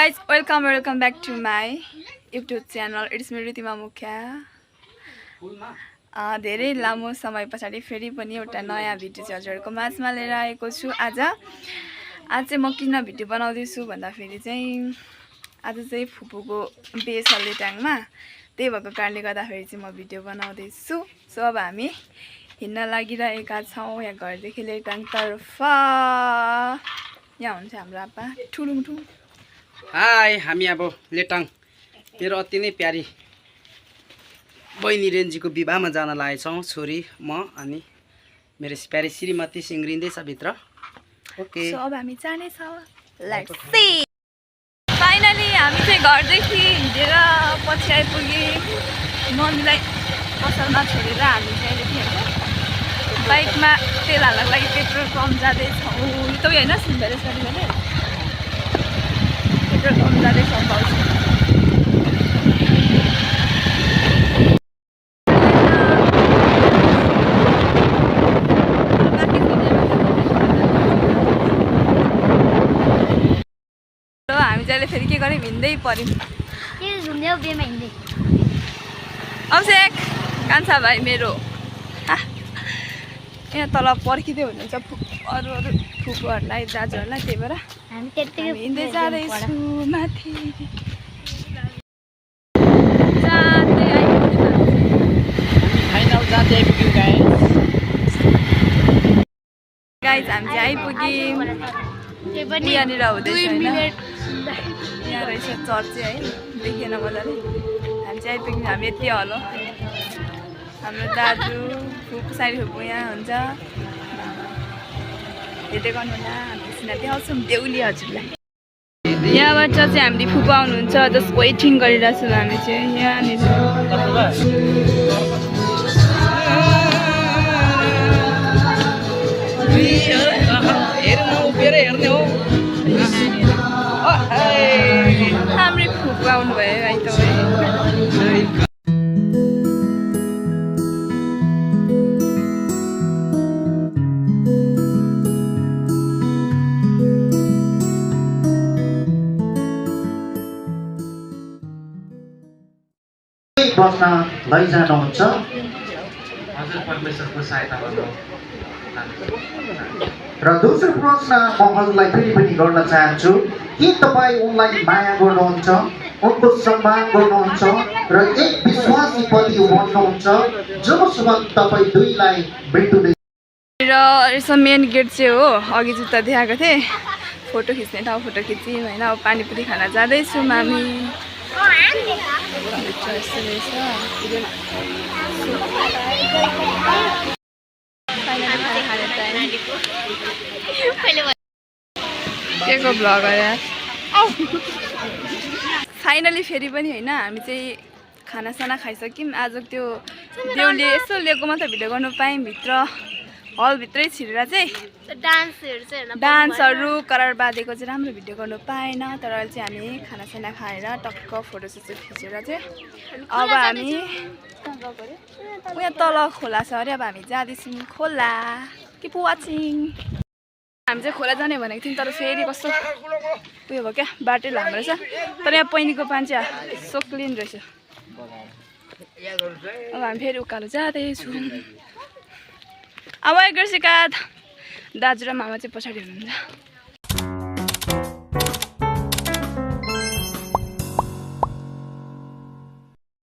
guys, welcome back to my YouTube channel. It's me Ritima Mukhya. धेरै लामो समय पछाडी फेरि पनि एउटा नयाँ भिडियो चाहिँ हजुरहरुको माझमा लिएर आएको छु। आज चाहिँ म किन भिडियो बनाउँदै छु भन्दा फेरि चाहिँ आज चाहिँ फुपूको बिहे छ लेटाङमा, त्यही भएको कारणले गर्दा फेरि चाहिँ म भिडियो बनाउँदै छु। सो अब हामी हिँड्न लागिरहेका छौं यहाँ घरदेखि लेटाङतर्फ। यहाँ हुन्छ हाम्रो आप्पा ठुलुङठुङ। हाय, हामी अब लेटाङ मेरो अति नै प्यारी बहिनी रेन्जीको विवाहमा जान लागेछौँ। छोरी म अनि मेरो प्यारी श्रीमती सिंग्रिँदैछ भित्र। ओके, सो अब हामी जाने छौं। Let's see. फाइनली हामी चाहिँ घरदेखि हिँडेर पछि आइपुगे। मम्मीलाई पसलमा छोडेर हामी चाहिँ अहिले बाइकमा तेल हाल्नको लागि पेट्रोल पम्प जाँदैछौँ। त होइन सुन्दै साथीहरूले पेट्रोल पम्प जाँदैछौँ पाउँछ। हामी चाहिँ फेरि के गर्यौँ, हिँड्दै पर्यौँ। अभिषेक कान्छा भाइ मेरो यहाँ तल पर्खिँदै हुनुहुन्छ अरू फुपूहरूलाई दाजुहरूलाई, त्यही भएर हामी हिँड्दै जाँदैछु माथि। गाइज हामी चाहिँ आइपुग्यौँ। यहाँनिर हुँदैछ होइन, यहाँ रहेछ चर्च चाहिँ है, देखिएन मजाले। हामी चाहिँ आइपुग्यौँ। हामी यति हलो हाम्रो दाजु फुपू साइड फुपू यहाँ हुन्छ, हेर्दै गर्नुहोला। हामी सिना देखाउँछौँ देउली हजुरलाई। यहाँबाट चाहिँ हामीले फुपू आउनुहुन्छ, जस्ट वेटिङ गरिरहेको छौँ हामी चाहिँ यहाँनिर। हाम्रो फुपू आउनुभयो है त। प्रश्न लैजानुहुन्छ हजुर परमेश्वरको सहायता गर्नु। र दोस्रो प्रश्न म हजुरलाई फेरि पनि गर्न चाहन्छु, के तपाईँ उनलाई माया गर्नुहुन्छ, उनको सम्मान गर्नुहुन्छ र एक विश्वासी पति बन्नुहुन्छ जबसम्म तपाईँ दुईलाई भेट्नुहुँदैन? र यसो मेन गेट चाहिँ हो, अघि जुत्ता देखाएको थिएँ, फोटो खिच्ने ठाउँ फोटो खिच्यौँ होइन। अब पानीपुरी खान जाँदैछौँ हामी। के को भ्लग यार। फाइनली फेरि पनि होइन हामी चाहिँ खानासाना खाइसक्यौँ। आज त्यो देउले यसो लिएको मात्र भिडियो गर्नु पायौँ। भित्र हलभित्रै छिरेर चाहिँ डान्सहरू करार बाँधेको चाहिँ राम्रो भिडियो गर्नु पाएन। तर अहिले चाहिँ हामी खानासाना खाएर टक्क फोटोसोटो खिचेर चाहिँ अब हामी उहाँ तल खोला छ अरे, अब हामी जाँदैछौँ खोला। Keep watching. हामी चाहिँ खोला जाने भनेको थियौँ, तर फेरि कस्तो उयो भयो क्या, बाटै लामो रहेछ। तर यहाँ पैनीको पानी चाहिँ सो क्लिन रहेछ। अब हामी फेरि उकालो जाँदैछौँ। अब एकर्सिका दाजु र मामा चाहिँ पछाडि हुनुहुन्छ।